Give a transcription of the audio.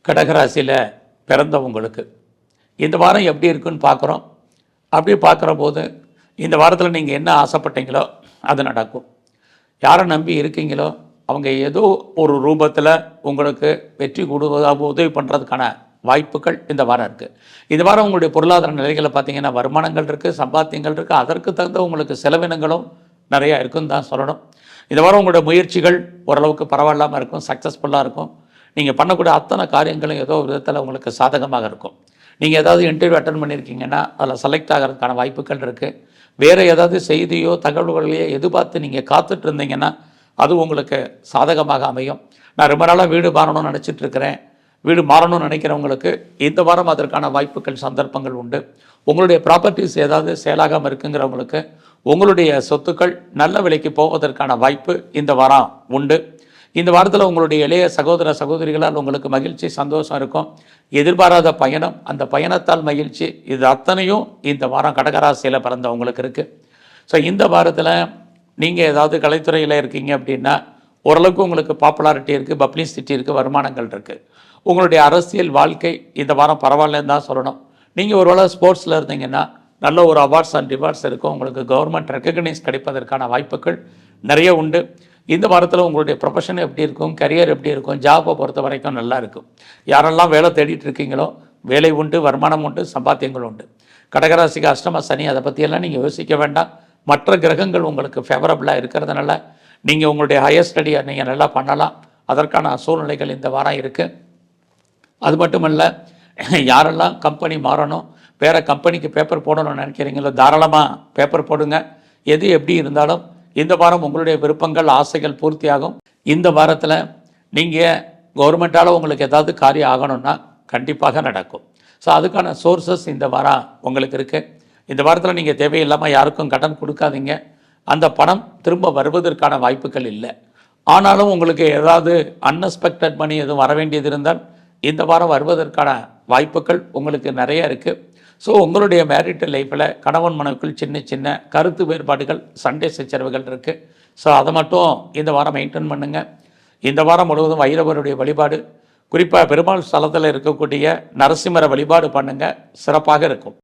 கடகராசியில் பிறந்தவங்களுக்கு இந்த வாரம் எப்படி இருக்குன்னு பார்க்குறோம். அப்படி பார்க்குற போது இந்த வாரத்தில் நீங்கள் என்ன ஆசைப்பட்டீங்களோ அது நடக்கும். யாரை நம்பி இருக்கீங்களோ அவங்க ஏதோ ஒரு ரூபத்தில் உங்களுக்கு வெற்றி கொடுவதாக உதவி பண்ணுறதுக்கான வாய்ப்புகள் இந்த வாரம் இருக்குது. இந்த வாரம் உங்களுடைய பொருளாதார நிலைகளை பார்த்தீங்கன்னா வருமானங்கள் இருக்குது, சம்பாத்தியங்கள் இருக்குது, அதற்கு தகுந்த உங்களுக்கு செலவினங்களும் நிறையா இருக்குன்னு தான் சொல்லணும். இந்த வாரம் உங்களுடைய முயற்சிகள் ஓரளவுக்கு பரவாயில்லாமல் இருக்கும், சக்ஸஸ்ஃபுல்லாக இருக்கும். நீங்கள் பண்ணக்கூடிய அத்தனை காரியங்களும் ஏதோ விதத்தில் உங்களுக்கு சாதகமாக இருக்கும். நீங்கள் ஏதாவது இன்டர்வியூ அட்டன் பண்ணியிருக்கீங்கன்னா அதில் செலக்ட் ஆகிறதுக்கான வாய்ப்புகள் இருக்குது. வேறு ஏதாவது செய்தியோ தகவல்களையோ எதிர்பார்த்து நீங்கள் காத்துட்டு இருந்தீங்கன்னா அது உங்களுக்கு சாதகமாக அமையும். நான் ரொம்ப நாளாக வீடு மாறணும்னு நினச்சிட்டு இருக்கிறேன், வீடு மாறணும்னு நினைக்கிறவங்களுக்கு இந்த வாரம் அதற்கான வாய்ப்புகள் சந்தர்ப்பங்கள் உண்டு. உங்களுடைய ப்ராப்பர்ட்டிஸ் ஏதாவது சேலாகாமல் இருக்குங்கிறவங்களுக்கு உங்களுடைய சொத்துக்கள் நல்ல விலைக்கு போவதற்கான வாய்ப்பு இந்த வாரம் உண்டு. இந்த வாரத்தில் உங்களுடைய இளைய சகோதர சகோதரிகளால் உங்களுக்கு மகிழ்ச்சி சந்தோஷம் இருக்கும். எதிர்பாராத பயணம், அந்த பயணத்தால் மகிழ்ச்சி, இது அத்தனையும் இந்த வாரம் கடகராசியில் பிறந்தவங்களுக்கு இருக்குது. ஸோ இந்த வாரத்தில் நீங்கள் ஏதாவது கலைத்துறையில் இருக்கீங்க அப்படின்னா ஓரளவுக்கு உங்களுக்கு பாப்புலாரிட்டி இருக்குது, பப்ளிசிட்டி இருக்குது, வருமானங்கள் இருக்குது. உங்களுடைய அரசியல் வாழ்க்கை இந்த வாரம் பரவாயில்லன்னு தான் சொல்லணும். நீங்கள் ஒருவேளை ஸ்போர்ட்ஸில் இருந்தீங்கன்னா நல்ல ஒரு அவார்ட்ஸ் அண்ட் ரிவார்ட்ஸ் இருக்கும். உங்களுக்கு கவர்மெண்ட் ரெக்கக்னைஸ் கிடைப்பதற்கான வாய்ப்புகள் நிறைய உண்டு. இந்த வாரத்தில் உங்களுடைய ப்ரொஃபஷன் எப்படி இருக்கும், கரியர் எப்படி இருக்கும், ஜாப்பை பொறுத்த வரைக்கும் நல்லா இருக்கும். யாரெல்லாம் வேலை தேடிட்டு இருக்கீங்களோ வேலை உண்டு, வருமானம் உண்டு, சம்பாத்தியங்கள் உண்டு. கடகராசிக்கு அஷ்டம சனி, அதை பற்றியெல்லாம் நீங்கள் யோசிக்க வேண்டாம். மற்ற கிரகங்கள் உங்களுக்கு ஃபேவரபுளாக இருக்கிறதுனால நீங்கள் உங்களுடைய ஹையர் ஸ்டடியை நீங்கள் நல்லா பண்ணலாம். அதற்கான சூழ்நிலைகள் இந்த வாரம் இருக்குது. அது மட்டுமல்ல, யாரெல்லாம் கம்பெனி மாறணும், வேறு கம்பெனிக்கு பேப்பர் போடணும்னு நினைக்கிறீங்களோ தாராளமாக பேப்பர் போடுங்க. எது எப்படி இருந்தாலும் இந்த வாரம் உங்களுடைய விருப்பங்கள் ஆசைகள் பூர்த்தியாகும். இந்த வாரத்தில் நீங்கள் கவர்மெண்ட்டால் உங்களுக்கு ஏதாவது காரியம் ஆகணும்னா கண்டிப்பாக நடக்கும். ஸோ அதுக்கான சோர்ஸஸ் இந்த வாரம் உங்களுக்கு இருக்குது. இந்த வாரத்தில் நீங்கள் தேவையில்லாமல் யாருக்கும் கடன் கொடுக்காதீங்க. அந்த பணம் திரும்ப வருவதற்கான வாய்ப்புகள் இல்லை. ஆனாலும் உங்களுக்கு ஏதாவது அன்எக்ஸ்பெக்டட் மணி எதுவும் வர வேண்டியது இருந்தால் இந்த வாரம் வருவதற்கான வாய்ப்புகள் உங்களுக்கு நிறைய இருக்குது. ஸோ உங்களுடைய மேரிட்டல் லைஃப்பில் கணவன் மனைவிக்குள் சின்ன சின்ன கருத்து வேறுபாடுகள், சண்டை சச்சரவுகள் இருக்குது. ஸோ அதை மட்டும் இந்த வாரம் மெயின்டைன் பண்ணுங்கள். இந்த வாரம் முழுவதும் வைரவருடைய வழிபாடு, குறிப்பாக பெருமாள் ஸ்தலத்தில் இருக்கக்கூடிய நரசிம்மரை வழிபாடு பண்ணுங்கள், சிறப்பாக இருக்கும்.